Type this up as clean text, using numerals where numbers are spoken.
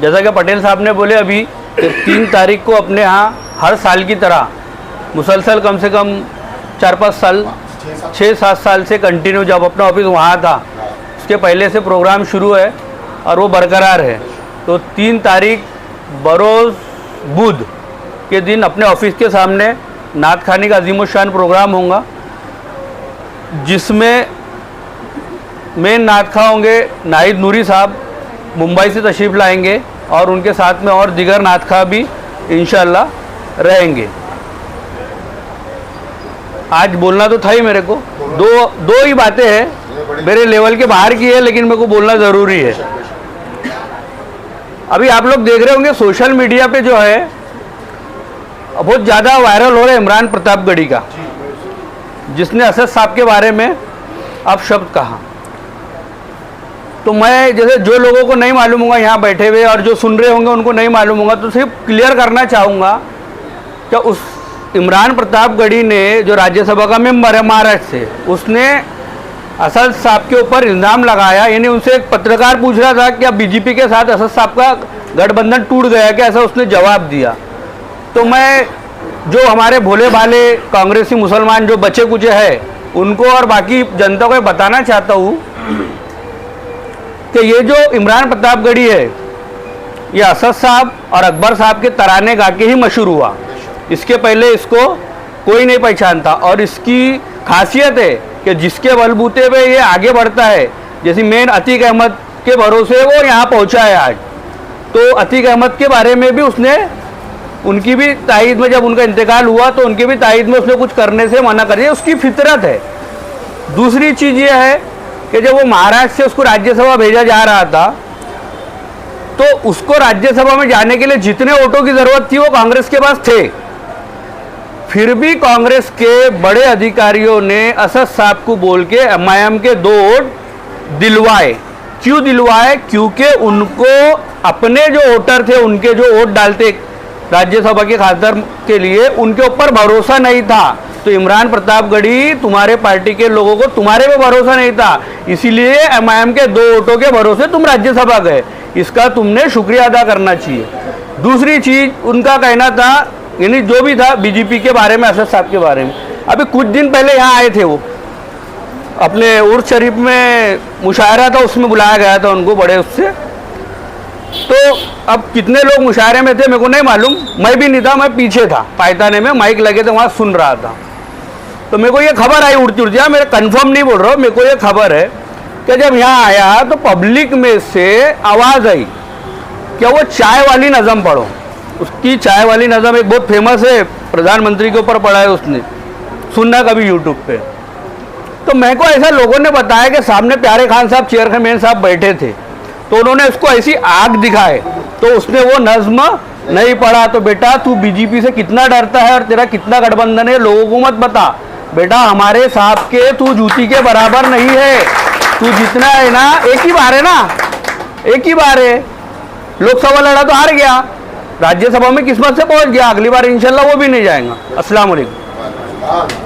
जैसा कि पटेल साहब ने बोले अभी कि 3 तारीख को अपने यहाँ हर साल की तरह मुसलसल कम से कम 4-5 साल 6-7 साल से कंटिन्यू, जब अपना ऑफिस वहाँ था उसके पहले से प्रोग्राम शुरू है और वो बरकरार है। तो 3 तारीख बरोज़ बुध के दिन अपने ऑफिस के सामने नात खानी का अजीमुशान प्रोग्राम होगा, जिसमें मेन नात खा होंगे नाहिद नूरी साहब, मुंबई से तशरीफ़ लाएंगे और उनके साथ में और दिगर नात खा भी इंशाल्लाह रहेंगे। आज बोलना तो था ही मेरे को, दो ही बातें हैं, मेरे लेवल के बाहर की है लेकिन मेरे को बोलना ज़रूरी है। अभी आप लोग देख रहे होंगे सोशल मीडिया पे जो है बहुत ज़्यादा वायरल हो रहा है इमरान प्रतापगढ़ी का, जिसने असद साहब के बारे में अपशब्द कहा। तो मैं जैसे जो लोगों को नहीं मालूम होगा यहाँ बैठे हुए और जो सुन रहे होंगे उनको नहीं मालूम होगा, तो सिर्फ क्लियर करना चाहूँगा कि उस इमरान प्रतापगढ़ी ने जो राज्यसभा का मेंबर है महाराष्ट्र से, उसने असद साहब के ऊपर इल्ज़ाम लगाया। यानी उनसे एक पत्रकार पूछ रहा था कि अब बीजेपी के साथ असद साहब का गठबंधन टूट गया क्या, ऐसा उसने जवाब दिया। तो मैं जो हमारे भोले भाले कांग्रेसी मुसलमान जो बचे कुचे हैं उनको और बाकी जनता को बताना चाहता हूँ कि ये जो इमरान प्रतापगढ़ी है ये असद साहब और अकबर साहब के तराने गा के ही मशहूर हुआ। इसके पहले इसको कोई नहीं पहचानता और इसकी खासियत है कि जिसके बलबूते पे ये आगे बढ़ता है, जैसे मेन अतीक अहमद के भरोसे वो यहाँ पहुँचा है आज। तो अतीक अहमद के बारे में भी उसने उनकी भी तायद में, जब उनका इंतकाल हुआ तो उनकी भी तायद में उसने कुछ करने से मना कर दिया, उसकी फितरत है। दूसरी चीज़ ये है कि जब वो महाराष्ट्र से उसको राज्यसभा भेजा जा रहा था तो उसको राज्यसभा में जाने के लिए जितने वोटों की ज़रूरत थी वो कांग्रेस के पास थे। फिर भी कांग्रेस के बड़े अधिकारियों ने असद साहब को बोल के एमआईएम के 2 वोट दिलवाए। क्यों दिलवाए? क्योंकि उनको अपने जो वोटर थे, उनके जो वोट डालते राज्यसभा के खातर के लिए, उनके ऊपर भरोसा नहीं था। तो इमरान प्रतापगढ़ी तुम्हारे पार्टी के लोगों को तुम्हारे पे भरोसा नहीं था, इसीलिए एमआईएम के 2 वोटों के भरोसे तुम राज्यसभा गए। इसका तुमने शुक्रिया अदा करना चाहिए। दूसरी चीज़ उनका कहना था, यानी जो भी था बीजेपी के बारे में, असद साहब के बारे में, अभी कुछ दिन पहले यहाँ आए थे, वो अपने उर्स शरीफ में मुशायरा था, उसमें बुलाया गया था उनको बड़े उससे। तो अब कितने लोग मुशायरे में थे मेरे को नहीं मालूम, मैं भी नहीं था, मैं पीछे था पायताने में, माइक लगे थे वहाँ सुन रहा था। तो मेरे को ये खबर आई उड़ती उड़ती, मेरे कंफर्म नहीं बोल रहा हूँ, मेरे को ये खबर है कि जब यहाँ आया तो पब्लिक में से आवाज़ आई कि वो चाय वाली नज़म पढ़ो। उसकी चाय वाली नज़म एक बहुत फेमस है, प्रधानमंत्री के ऊपर पढ़ा है उसने, सुनना कभी यूट्यूब पे। तो मेरे को ऐसा लोगों ने बताया कि सामने प्यारे खान साहब, चेयरमैन साहब बैठे थे, तो उन्होंने उसको ऐसी आग दिखाए तो उसने वो नज़्म नहीं पढ़ा। तो बेटा तू बीजेपी से कितना डरता है और तेरा कितना गठबंधन है, लोगों को मत बता बेटा, हमारे साहब के तू जूती के बराबर नहीं है। तू जितना है ना, एक ही बार है ना, एक ही बार है। लोकसभा लड़ा तो हार गया, राज्यसभा में किस्मत से पहुंच गया, अगली बार इंशाल्लाह वो भी नहीं जाएगा। अस्सलाम वालेकुम।